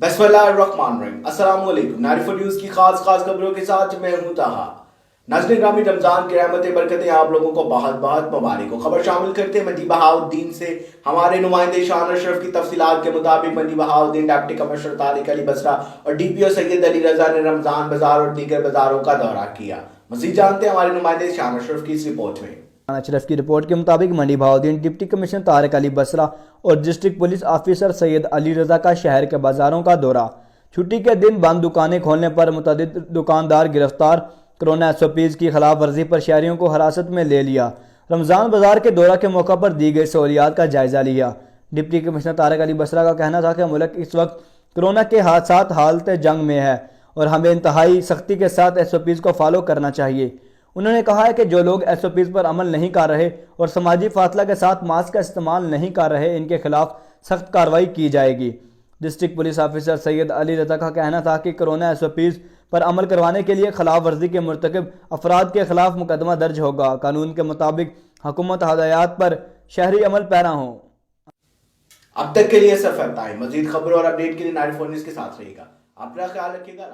बिस्मिल्लाहिर्रहमानिर्रहीम। अस्सलाम वालेकुम। 94 न्यूज़ की खास खबरों के साथ मैं हूं ताहा। नाज़रीन ग्रामी, रमज़ान की रहमतें बरकतें आप लोगों को बहुत बहुत मुबारक हो। खबर शामिल करते हैं मंडी बहाउद्दीन से। हमारे नुमाइंदे शान अशरफ की तफसीलात के मुताबिक मंडी बहाउद्दीन डिप्टी कमिश्नर तारिक अली बसरा और DPO सैयद अली रजा ने रमज़ान बाजार और दीगर बाजारों का दौरा किया। मज़ीद जानते हैं हमारे नुमाइंदे शान अशरफ की इस रिपोर्ट में। अशरफ की रिपोर्ट के मुताबिक मंडी बहाउद्दीन डिप्टी कमिश्नर तारिक अली बसरा और district police officer Syed Ali Raza का शहर के बाजारों का दौरा। छुट्टी के दिन बंद दुकानें खोलने पर मुतअद्दिद दुकानदार गिरफ्तार। कोरोना SOPs की खिलाफ वर्जी पर शहरियों को हिरासत में ले लिया। रमज़ान बाजार के दौरा के मौका पर दी गई सहूलियात का जायजा लिया। डिप्टी कमिश्नर तारिक अली बसरा का कहना था कि मुल्क इस वक्त कोरोना के साथ हालत जंग में है और हमें इंतहाई सख्ती के साथ SOPs को फॉलो करना चाहिए। उन्होंने कहा है कि जो लोग SOPs पर अमल नहीं कर रहे और समाजी फासला के साथ मास्क का इस्तेमाल नहीं कर रहे, इनके खिलाफ सख्त कार्रवाई की जाएगी। District police officer Syed Ali Raza का कहना था कि कोरोना SOPs पर अमल करवाने के लिए खिलाफ वर्जी के मुर्तकिब अफराद के खिलाफ मुकदमा दर्ज होगा। कानून के मुताबिक हुकूमत हदायत पर शहरी अमल पैरा हों। अब तक के लिए सफर था। मजीद खबरों और अपडेट के लिए 94 न्यूज़ के साथ रहिएगा। अपना ख्याल रखिएगा।